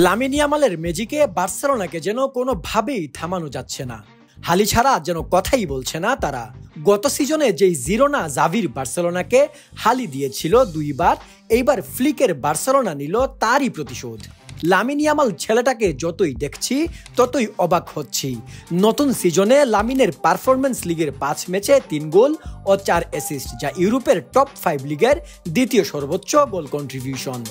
Lamine ইয়ামালের ম্যাজিকে বার্সেলোনাকে যেন কোনোভাবেই থামানো যাচ্ছে না। হালি ছাড়া যেন কথাই বলছে না তারা। গত সিজনে যেই জিরোনা জাভির বার্সেলোনাকে হালি দিয়েছিল দুইবার, এইবার ফ্লিকের বার্সেলোনা নিল তারই প্রতিশোধ। লামিন ইয়ামাল ছেলেটাকে যতই দেখছি ততই অবাক হচ্ছি। নতুন সিজনে লামিনের পারফরমেন্স লিগের 5 ম্যাচে 3 গোল ও 4 অ্যাসিস্ট, যা ইউরোপের টপ 5 লিগের দ্বিতীয় সর্বোচ্চ গোল কন্ট্রিবিউশন।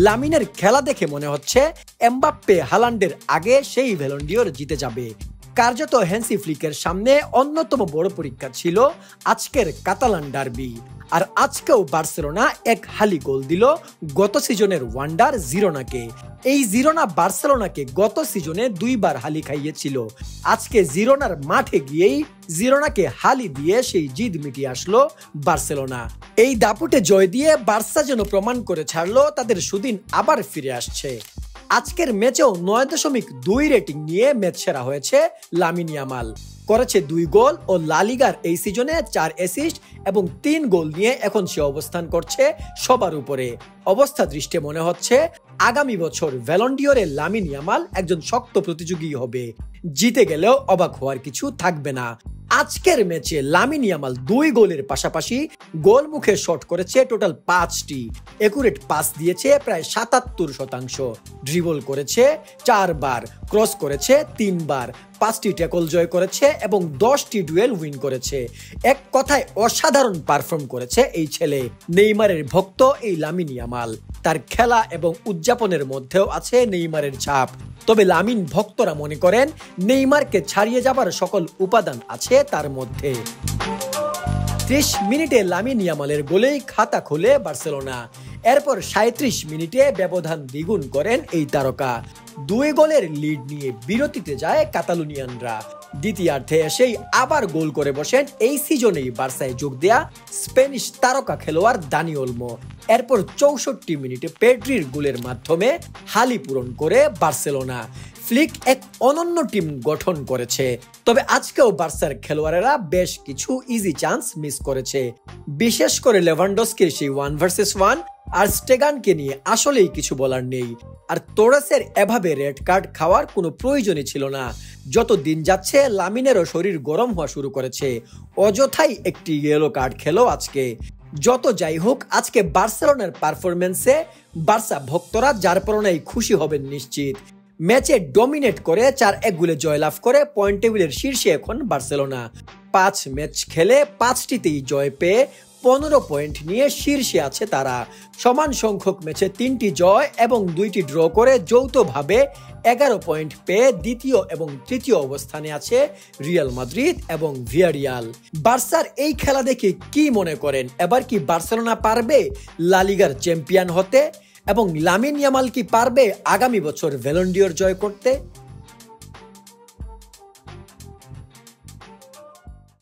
লামিনের খেলা দেখে মনে হচ্ছে এমবাপ্পে হালান্ডের আগে সেই ব্যালন ডিওর জিতে যাবে। কার্যত হ্যান্সি ফ্লিকের সামনে অন্যতম বড় পরীক্ষা ছিল আজকের কাতালান ডার্বি। আর আজকেও বার্সেলোনা এক হালি গোল দিল গত সিজনের ওয়ান্ডার জিরোনাকে। এই জিরোনা বার্সেলোনাকে গত সিজনে 2 বার হালি খাইয়েছিল। আজকে জিরোনার মাঠে গিয়েই জিরোনাকে হালি দিয়ে সেই জিদ মিটিয়ে আসলো বার্সেলোনা। এই দাপুটে জয় দিয়ে বার্সা যেন প্রমাণ করে ছাড়লো তাদের সুদিন আবার ফিরে আসছে। আজকের ম্যাচেও 9.2 রেটিং নিয়ে ম্যাচ সেরা হয়েছে লামিন ইয়ামাল। করেছে 2 গোল ও লা লিগার এই সিজনে 4 অ্যাসিস্ট এবং 3 গোল নিয়ে এখন সে অবস্থান করছে সবার উপরে। অবস্থা দৃষ্টে মনে হচ্ছে আগামী বছর ব্যালন ডিওরে লামিন ইয়ামাল একজন শক্ত প্রতিযোগী হবে। জিতে গেলেও অবাক হওয়ার কিছু থাকবে না। আজকের ম্যাচে লামিন ইয়ামাল 2 গোলের পাশাপাশি গোল মুখে শট করেছে টোটাল 5টি, একুরেট পাস দিয়েছে প্রায় 77%, ড্রিবল করেছে 4 বার, ক্রস করেছে 3 বার, 5টি ট্যাকল জয় করেছে এবং 10টি ডুয়েল উইন করেছে। এক কথায় অসাধারণ পারফর্ম করেছে এই ছেলে। নেইমারের ভক্ত এই লামিন ইয়ামাল। তার খেলা এবং উদযাপনের মধ্যেও আছে নেইমারের ছাপ। তবে লামিন ভক্তরা মনে করেন নেইমারকে ছাড়িয়ে যাবার সকল উপাদান আছে তার মধ্যে। 30 মিনিটে লামিন ইয়ামালের গোলেই খাতা খোলে বার্সেলোনা। এরপর 37 মিনিটে ব্যবধান দ্বিগুণ করেন এই তারকা। 2 গোলের লিড নিয়ে বিরতিতে যায় কাতালুনিয়ানরা। দ্বিতীয়ার্ধে এসেই আবার গোল করে বসেন এই সিজনেই বার্সায় যোগ দেয়া স্প্যানিশ তারকা খেলোয়াড় দানি ওলমো। এরপর 64 মিনিটে পেড্রির গোলের মাধ্যমে হালি পূরণ করে বার্সেলোনা। ফ্লিক এক অনন্য টিম গঠন করেছে। তবে আজকেও বার্সার খেলোয়াড়েরা বেশ কিছু ইজি চান্স মিস করেছে। বিশেষ করে লেভানডস্কির সেই 1 ভার্সেস 1 আর স্টেগানকে নিয়ে আসলেই কিছু বলার নেই। আর তোরেসের এভাবে রেড কার্ড খাওয়ার কোনো প্রয়োজনই ছিল না। যত দিন যাচ্ছে লামিনেরও শরীর গরম হওয়া শুরু করেছে। অযথাই একটি ইয়েলো কার্ড খেলো আজকে। যত যাই হোক, আজকে বার্সেলোনার পারফরমেন্সে বার্সা ভক্তরা যার পরনাই খুশি হবেন নিশ্চিত। ম্যাচে ডমিনেট করে 4-1 গোলে জয়লাভ করে পয়েন্ট টেবিলের শীর্ষে এখন বার্সেলোনা। 5 ম্যাচ খেলে 5টিতেই জয় পেয়ে 15 পয়েন্ট নিয়ে শীর্ষে আছে তারা। সমান সংখ্যক ম্যাচে 3টি জয় এবং 2টি ড্র করে যৌথভাবে 11 পয়েন্ট পেয়ে দ্বিতীয় এবং তৃতীয় অবস্থানে আছে রিয়াল মাদ্রিদ এবং ভিয়ারিয়াল। বার্সার এই খেলা দেখে কি মনে করেন? এবার কি বার্সেলোনা পারবে লা লিগার চ্যাম্পিয়ন হতে? এবং লামিন ইয়ামাল কি পারবে আগামী বছর ব্যালন ডিওর জয় করতে?